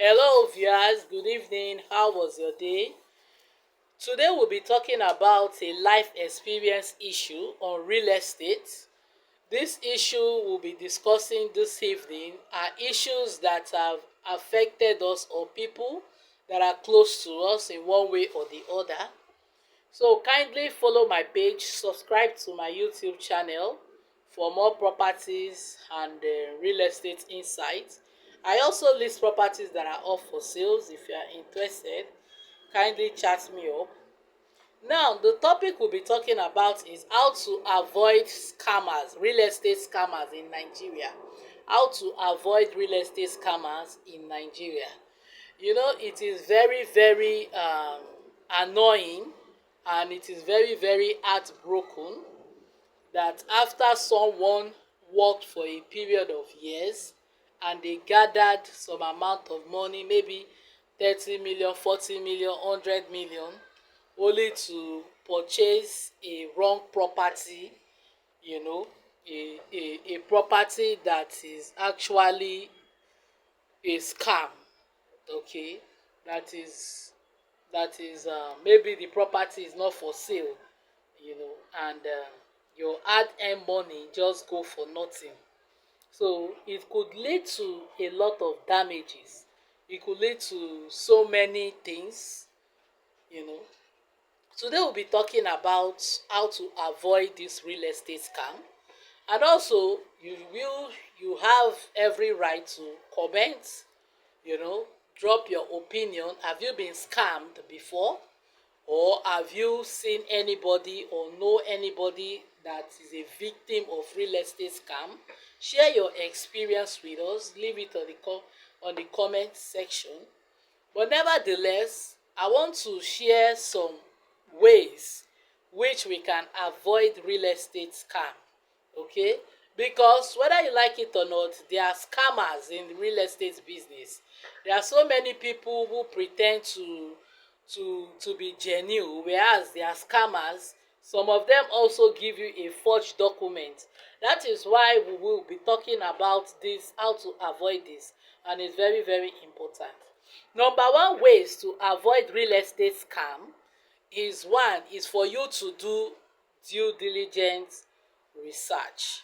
Hello viewers, good evening. How was your day? Today we'll be talking about a life experience issue on real estate. This issue we'll be discussing this evening are issues that have affected us or people that are close to us in one way or the other. So kindly follow my page, subscribe to my YouTube channel for more properties and real estate insights. I also list properties that are up for sales. If you are interested, kindly chat me up. Now, the topic we'll be talking about is how to avoid scammers, real estate scammers in Nigeria. How to avoid real estate scammers in Nigeria. You know, it is very, very annoying, and it is very, very heartbroken that after someone worked for a period of years and they gathered some amount of money, maybe 30 million, 40 million, 100 million, only to purchase a wrong property, you know, a property that is actually a scam. Okay, that is maybe the property is not for sale, you know, and your hard-earned money just go for nothing. So it could lead to a lot of damages. It could lead to so many things, you know. Today we'll be talking about how to avoid this real estate scam, and also you have every right to comment, you know, drop your opinion. Have you been scammed before? Or have you seen anybody or know anybody that is a victim of real estate scam? Share your experience with us. Leave it on the comment section. But nevertheless, I want to share some ways which we can avoid real estate scam. Okay? Because whether you like it or not, there are scammers in the real estate business. There are so many people who pretend to be genuine, whereas they are scammers. Some of them also give you a forged document. That is why we will be talking about this, how to avoid this, and it's very, very important. Number one ways to avoid real estate scam is for you to do due diligence research.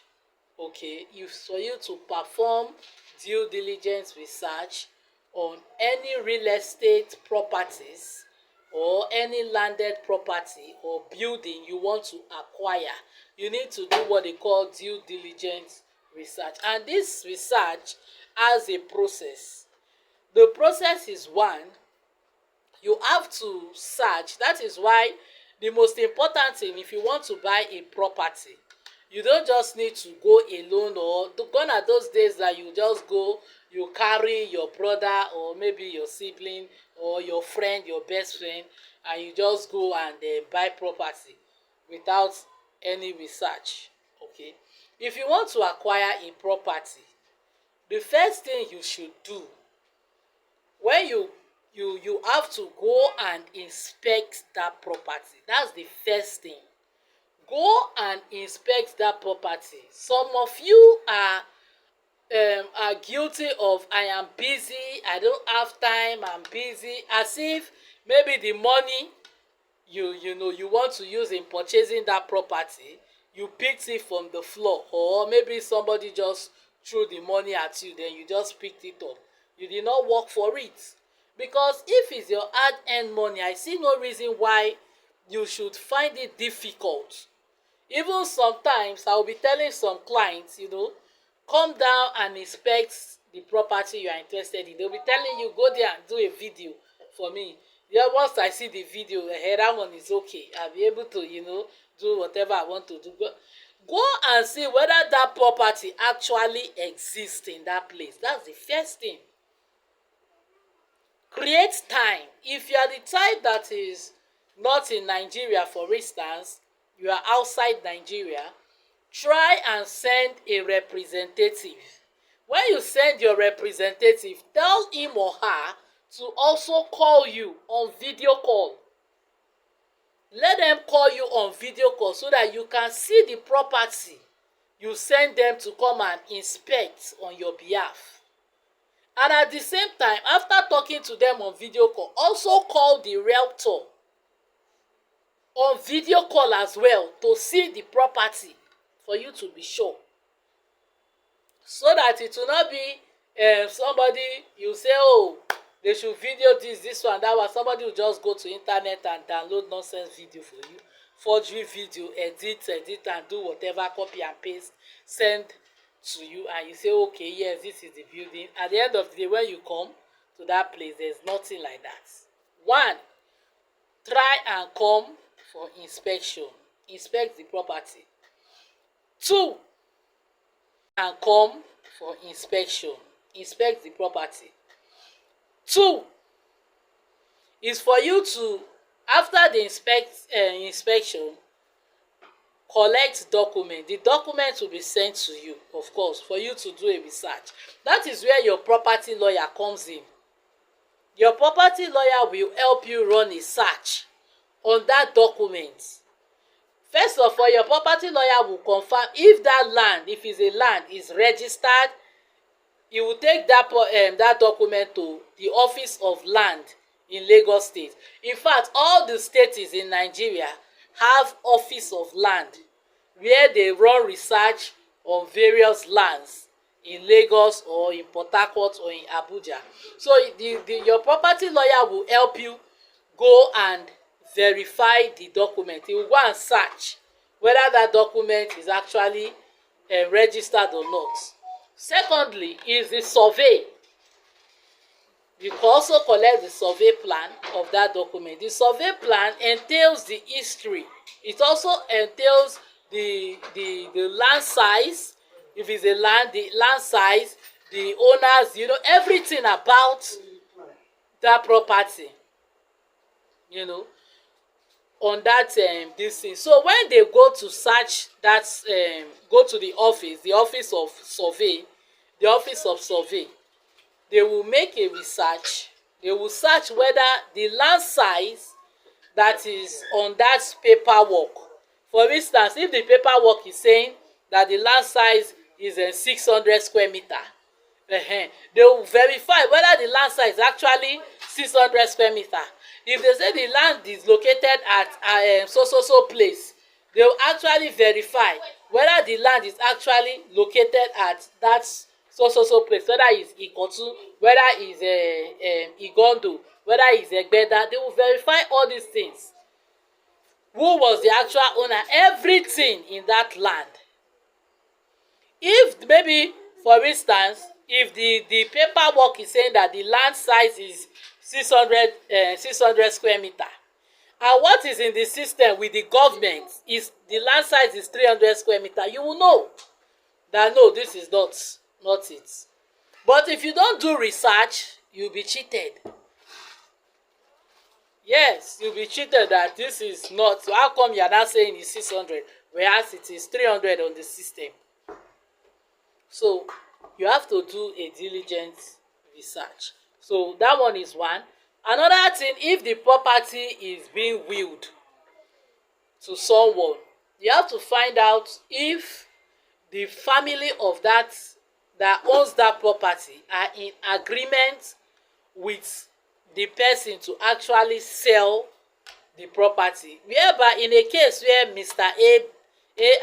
Okay, for you to perform due diligence research on any real estate properties or any landed property or building you want to acquire. You need to do what they call due diligence research, and this research has a process. The process is one, you have to search. That is why the most important thing, if you want to buy a property, you don't just need to go alone, or gone are those days that you just go, you carry your brother or maybe your sibling or your friend, your best friend, and you just go and buy property without any research. Okay, if you want to acquire a property, the first thing you should do, when you have to go and inspect that property. That's the first thing. Go and inspect that property. Some of you are guilty of, I am busy, I don't have time, I'm busy, as if maybe the money you want to use in purchasing that property, you picked it from the floor, or maybe somebody just threw the money at you, then you just picked it up. You did not work for it. Because if it's your hard-earned money, I see no reason why you should find it difficult. Even sometimes I will be telling some clients, you know, come down and inspect the property you are interested in. They'll be telling you, go there and do a video for me. Yeah, once I see the video, that one is okay. I'll be able to, you know, do whatever I want to do. Go and see whether that property actually exists in that place. That's the first thing. Create time. If you are the type that is not in Nigeria, for instance, you are outside Nigeria, try and send a representative. When you send your representative, tell him or her to also call you on video call. Let them call you on video call so that you can see the property you send them to come and inspect on your behalf. And at the same time, after talking to them on video call, also call the realtor on video call as well to see the property for you to be sure, so that it will not be somebody you say, oh, they should video this one, that one. Somebody will just go to internet and download nonsense video for you, forgery video, edit and do whatever, copy and paste, send to you, and you say, okay, yes, this is the building. At the end of the day, when you come to that place, there's nothing like that. One, try and come for inspection. Inspect the property. Two, and come for inspection. Inspect the property. Two is for you to, after the inspection, collect document. The document will be sent to you, of course, for you to do a research. That is where your property lawyer comes in. Your property lawyer will help you run a search on that document. First of all, your property lawyer will confirm if that land, if it's a land, is registered. He will take that document to the Office of Land in Lagos State. In fact, all the states in Nigeria have Office of Land, where they run research on various lands in Lagos or in Port Harcourt or in Abuja. So your property lawyer will help you go and verify the document. He will go and search whether that document is actually registered or not. Secondly is the survey. You can also collect the survey plan of that document. The survey plan entails the history. It also entails the land size. If it's a land, the land size, the owners, everything about that property, on that this thing. So when they go to search that, go to the office of survey, they will make a research. They will search whether the land size that is on that paperwork. For instance, if the paperwork is saying that the land size is 600 square meter, they will verify whether the land size is actually 600 square meter. If they say the land is located at so place, they will actually verify whether the land is actually located at that so place, whether it's Ikotu, whether it's Igondo, whether it's Gbagada. They will verify all these things. Who was the actual owner? Everything in that land. If maybe, for instance, if the paperwork is saying that the land size is 600 square meter, and what is in the system with the government is the land size is 300 square meter, you will know that no, this is not it. But if you don't do research, you'll be cheated. Yes, you'll be cheated that this is not. So how come you are not saying it's 600 whereas it is 300 on the system? So you have to do a diligent research. So that one is one. Another thing, if the property is being willed to someone, you have to find out if the family of that owns that property are in agreement with the person to actually sell the property. Whereby in a case where Mr. A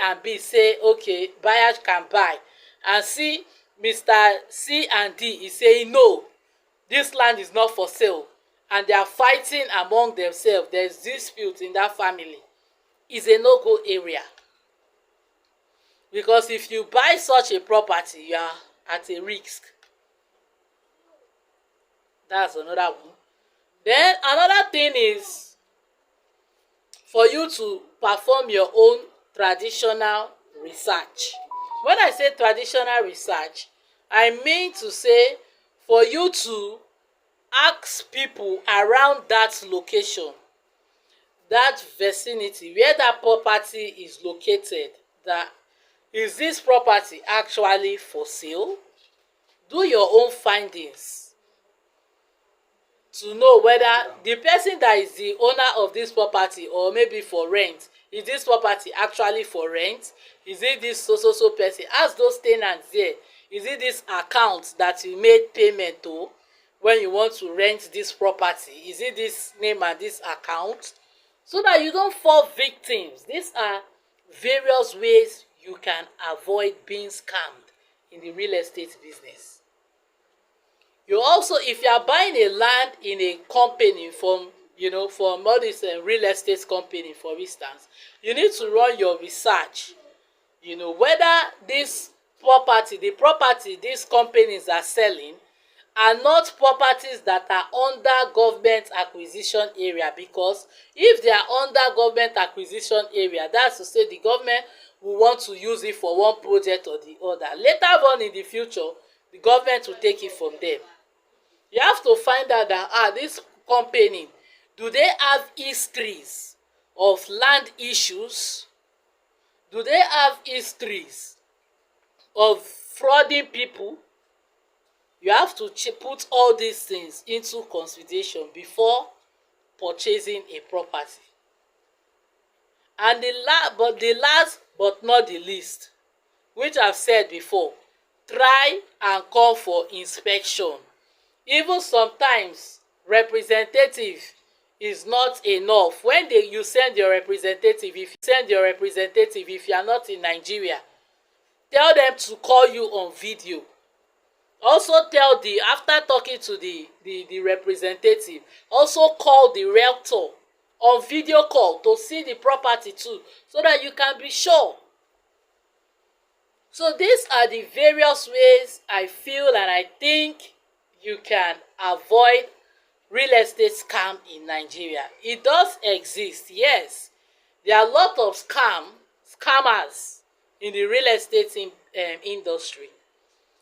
and B say, okay, buyers can buy, and see Mr. C and D is saying, no, this land is not for sale, and they are fighting among themselves, there is dispute in that family, is a no-go area. Because if you buy such a property, you are at a risk. That's another one. Then another thing is for you to perform your own traditional research. When I say traditional research, I mean to say for you to ask people around that location, that vicinity where that property is located, that is this property actually for sale? Do your own findings to know whether the person that is the owner of this property, or maybe for rent, is this property actually for rent? Is it this so person? Ask those tenants there Is it this account that you made payment to when you want to rent this property? Is it this name and this account? So that you don't fall victims. These are various ways you can avoid being scammed in the real estate business. You also, if you are buying a land in a company from from all this real estate company, for instance, you need to run your research. Whether this the property these companies are selling are not properties that are under government acquisition area, because if they are under government acquisition area, that's to say the government will want to use it for one project or the other. Later on in the future, the government will take it from them. You have to find out that this company, do they have histories of land issues? Do they have histories of frauding people? You have to put all these things into consideration before purchasing a property. And the last but not the least, which I've said before, try and call for inspection. Even sometimes representative is not enough. When you send your representative, if you are not in Nigeria, tell them to call you on video. Also tell after talking to the representative, also call the realtor on video call to see the property too, so that you can be sure. So these are the various ways I feel and I think you can avoid real estate scam in Nigeria. It does exist, yes. There are a lot of scammers in the real estate industry.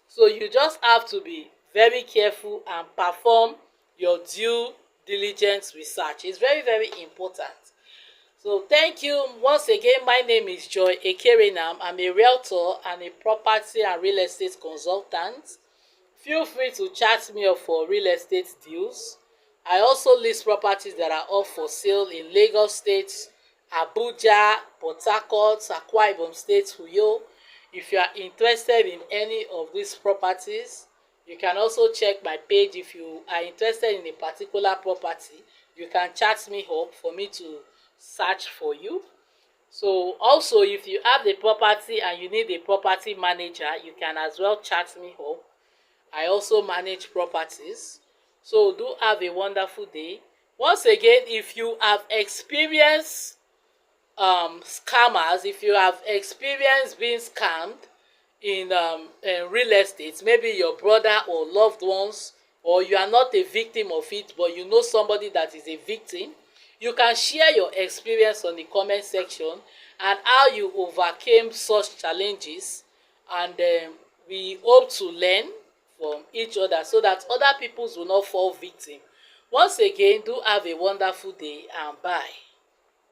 So you just have to be very careful and perform your due diligence research. It's very, very important. So thank you once again. My name is Joy Ekerenam. I'm a realtor and a property and real estate consultant. Feel free to chat me up for real estate deals. I also list properties that are up for sale in Lagos State, Abuja, Port Harcourt, Akwa Ibom State, Uyo. If you are interested in any of these properties, you can also check my page. If you are interested in a particular property, you can chat me up for me to search for you. So also, if you have the property and you need a property manager, you can as well chat me up. I also manage properties. So do have a wonderful day. Once again, if you have experienced scammers, if you have experienced being scammed in real estate, maybe your brother or loved ones, or you are not a victim of it but you know somebody that is a victim, you can share your experience on the comment section and how you overcame such challenges, and we hope to learn from each other so that other people will not fall victim. Once again, do have a wonderful day and bye.